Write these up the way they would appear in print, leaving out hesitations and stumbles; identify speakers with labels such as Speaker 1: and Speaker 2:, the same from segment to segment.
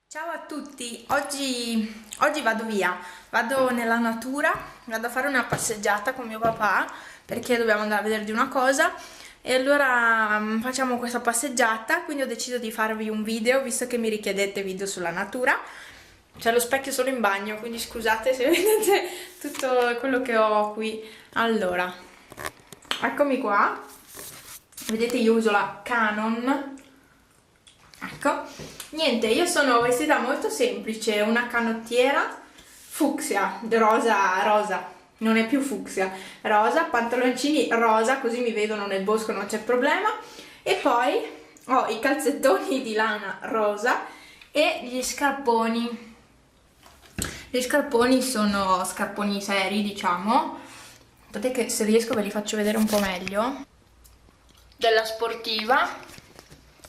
Speaker 1: Ciao a tutti, oggi vado via, vado nella natura, vado a fare una passeggiata con mio papà perché dobbiamo andare a vedergli una cosa e allora facciamo questa passeggiata, quindi ho deciso di farvi un video visto che mi richiedete video sulla natura. C'è lo specchio solo in bagno, quindi scusate se vedete tutto quello che ho qui. Allora, eccomi qua, vedete io uso la Canon. Ecco, niente, io sono vestita molto semplice, una canottiera fucsia, rosa, non è più fucsia, rosa, pantaloncini rosa, così mi vedono nel bosco, non c'è problema, e poi ho i calzettoni di lana rosa e gli scarponi. Gli scarponi sono scarponi seri, diciamo. Aspettate che se riesco ve li faccio vedere un po' meglio. Della sportiva.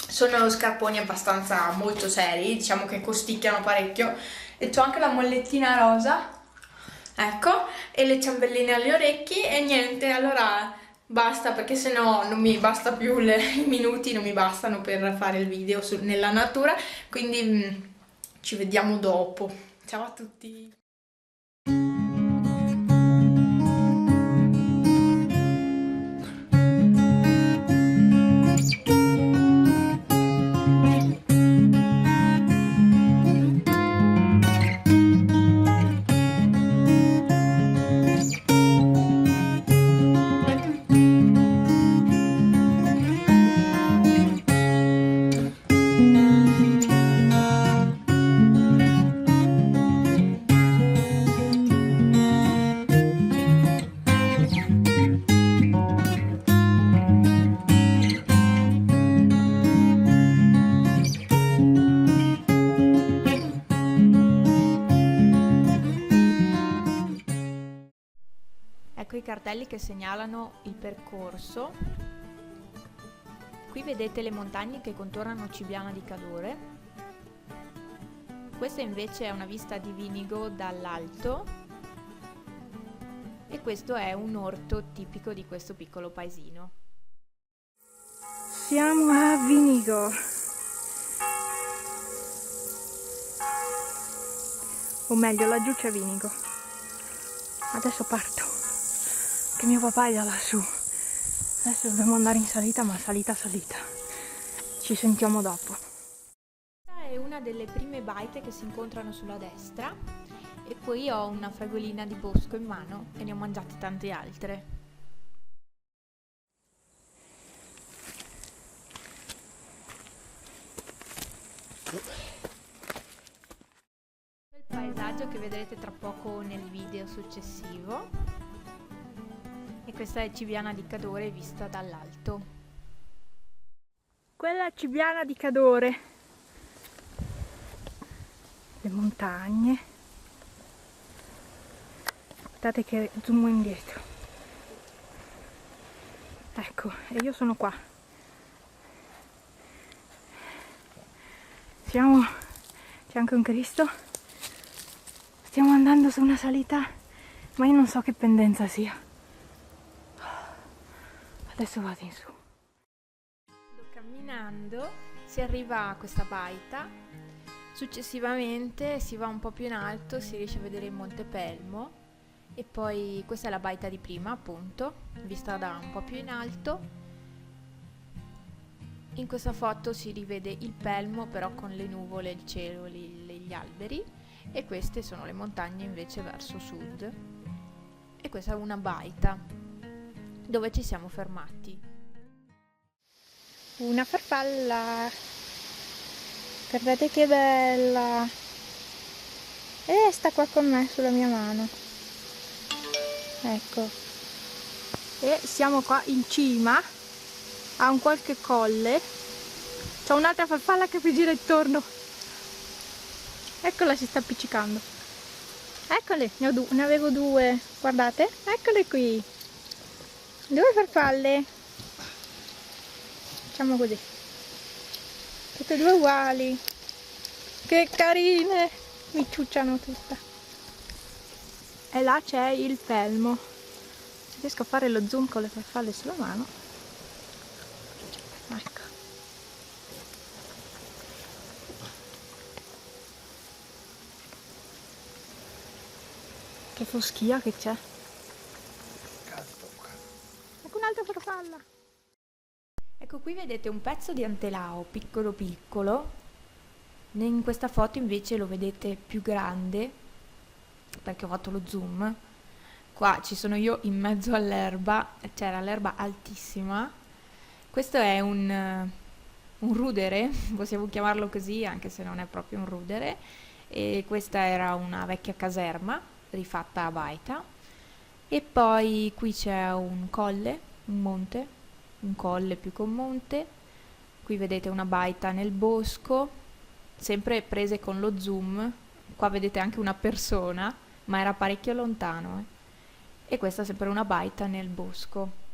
Speaker 1: Sono scarponi abbastanza molto seri, diciamo che costicchiano parecchio e c'ho anche la mollettina rosa, ecco, e le ciambelline agli orecchi e niente, allora basta perché sennò non mi basta più i minuti, non mi bastano per fare il video nella natura, quindi ci vediamo dopo. Ciao a tutti! Ecco i cartelli che segnalano il percorso. Qui vedete le montagne che contornano Cibiana di Cadore. Questa invece è una vista di Vinigo dall'alto e questo è un orto tipico di questo piccolo paesino.
Speaker 2: Siamo a Vinigo, o meglio laggiù c'è Vinigo. Adesso parto, che mio papà è già lassù. Adesso dobbiamo andare in salita, ma salita. Ci sentiamo dopo.
Speaker 1: Questa è una delle prime baite che si incontrano sulla destra e poi ho una fragolina di bosco in mano e ne ho mangiate tante altre. Il paesaggio che vedrete tra poco nel video successivo. E questa è Cibiana di Cadore vista dall'alto.
Speaker 2: Quella è Cibiana di Cadore. Le montagne. Aspettate che zoom indietro. Ecco, e io sono qua. C'è anche un Cristo. Stiamo andando su una salita, ma io non so che pendenza sia. Adesso vado in su.
Speaker 1: Camminando si arriva a questa baita, successivamente si va un po' più in alto, si riesce a vedere il Monte Pelmo e poi questa è la baita di prima, appunto, vista da un po' più in alto. In questa foto si rivede il Pelmo però con le nuvole, il cielo, gli alberi, e queste sono le montagne invece verso sud. E questa è una baita dove ci siamo fermati.
Speaker 2: Una farfalla, guardate che bella, e sta qua con me sulla mia mano, ecco, e siamo qua in cima a un qualche colle. C'è un'altra farfalla che mi gira intorno, eccola, si sta appiccicando, eccole, ne avevo due, guardate, eccole qui, due farfalle. Facciamo così, tutte e due uguali, che carine, mi ciucciano tutte. E là c'è il Pelmo, se riesco a fare lo zoom con le farfalle sulla mano, ecco, Che foschia che c'è. Ecco un'altra farfalla. Ecco, qui vedete un pezzo di antelao piccolo piccolo. In questa foto invece lo vedete più grande, perché ho fatto lo zoom. Qua ci sono io in mezzo all'erba, c'era l'erba altissima. Questo è un rudere, possiamo chiamarlo così, anche se non è proprio un rudere. E questa era una vecchia caserma rifatta a baita. E poi qui c'è un colle, un monte, un colle più che un monte. Qui vedete una baita nel bosco, sempre prese con lo zoom. Qua vedete anche una persona, ma era parecchio lontano. E questa è sempre una baita nel bosco.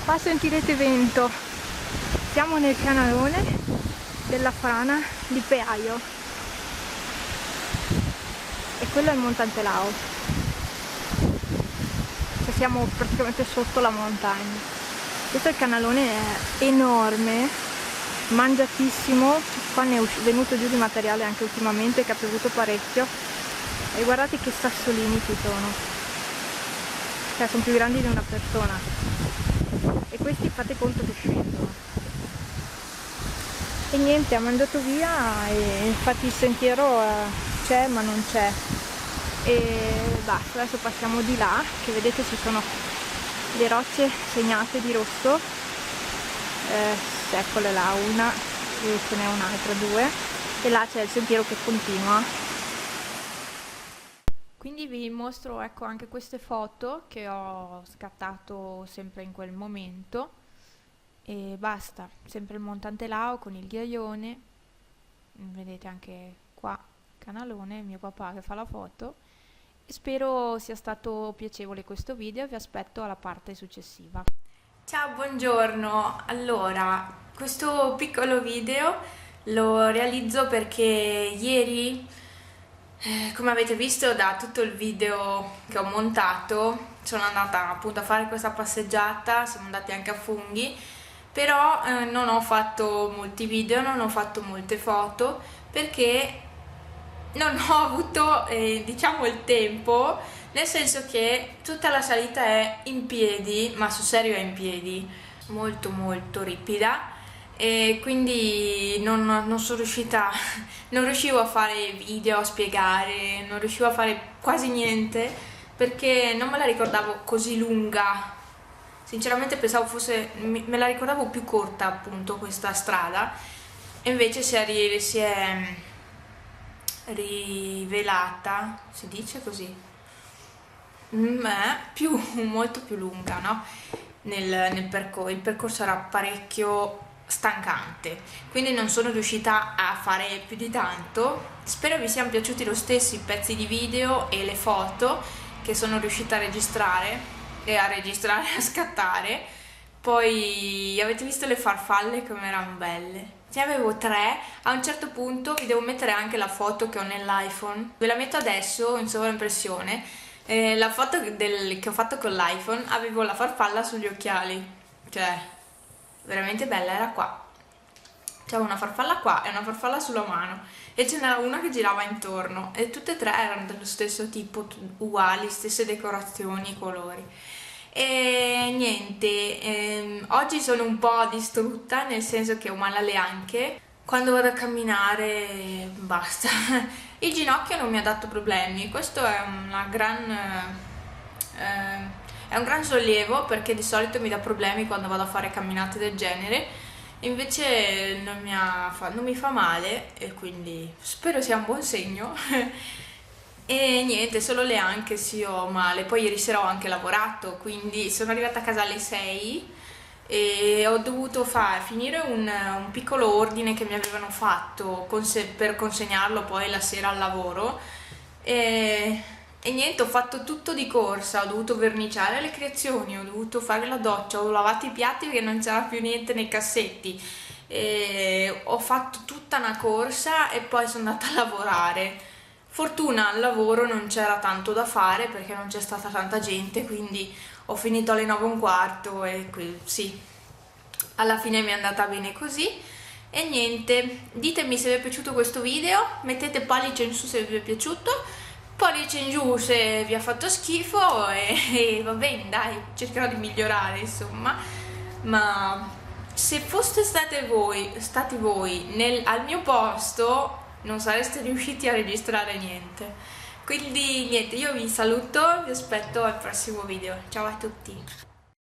Speaker 2: Qua sentirete vento. Siamo nel canalone della frana di Peaio e quello è il Monte Antelao. Cioè siamo praticamente sotto la montagna. Questo è il canalone, è enorme, mangiatissimo. Qua ne è venuto giù di materiale anche ultimamente, che ha piovuto parecchio. E guardate che sassolini ci sono. Cioè sono più grandi di una persona. E questi fate conto che scendono. E niente, ha mangiato via e infatti il sentiero c'è ma non c'è. E basta, adesso passiamo di là, che vedete ci sono le rocce segnate di rosso. Eccole là, una, e ce n'è un'altra, due. E là c'è il sentiero che continua. Quindi vi mostro, ecco, anche queste foto che ho scattato sempre in quel momento. E basta, sempre il Monte Antelao con il ghiaione, vedete anche qua canalone, mio papà che fa la foto. E spero sia stato piacevole questo video, vi aspetto alla parte successiva.
Speaker 1: Ciao, buongiorno. Allora, questo piccolo video lo realizzo perché ieri, come avete visto da tutto il video che ho montato, sono andata appunto a fare questa passeggiata, siamo andati anche a Funghi, però non ho fatto molti video, non ho fatto molte foto perché non ho avuto diciamo il tempo, nel senso che tutta la salita è in piedi, ma sul serio è in piedi, molto molto ripida, e quindi non sono riuscita, non riuscivo a fare video, a spiegare, non riuscivo a fare quasi niente perché non me la ricordavo così lunga. Sinceramente pensavo fosse, me la ricordavo più corta appunto questa strada, e invece si è rivelata, si dice così, molto più lunga, no? Il percorso era parecchio stancante, quindi non sono riuscita a fare più di tanto. Spero vi siano piaciuti lo stesso i pezzi di video e le foto che sono riuscita a registrare e a scattare. Poi avete visto le farfalle come erano belle? Ne avevo 3, a un certo punto vi devo mettere anche la foto che ho nell'iPhone, ve la metto adesso in sovraimpressione. La foto che ho fatto con l'iPhone avevo la farfalla sugli occhiali, cioè veramente bella, era qua. C'era una farfalla qua e una farfalla sulla mano e ce n'era una che girava intorno e tutte e 3 erano dello stesso tipo, uguali, stesse decorazioni, colori. E niente, oggi sono un po' distrutta, nel senso che ho male alle anche. Quando vado a camminare basta. Il ginocchio non mi ha dato problemi, questo è un gran sollievo, perché di solito mi dà problemi quando vado a fare camminate del genere. Invece non mi fa male, e quindi spero sia un buon segno. E niente, solo le anche sì ho male. Poi ieri sera ho anche lavorato, quindi sono arrivata a casa alle 6 e ho dovuto finire un piccolo ordine che mi avevano fatto per consegnarlo poi la sera al lavoro. E niente, ho fatto tutto di corsa, ho dovuto verniciare le creazioni, ho dovuto fare la doccia, ho lavato i piatti perché non c'era più niente nei cassetti. E ho fatto tutta una corsa e poi sono andata a lavorare. Fortuna al lavoro non c'era tanto da fare perché non c'è stata tanta gente, quindi ho finito alle 9:15 e sì, alla fine mi è andata bene così. E niente, ditemi se vi è piaciuto questo video, mettete pollice in su se vi è piaciuto, pollice in giù se vi ha fatto schifo e va bene, dai, cercherò di migliorare insomma. Ma se foste stati voi al mio posto non sareste riusciti a registrare niente. Quindi niente, io vi saluto, vi aspetto al prossimo video. Ciao a tutti!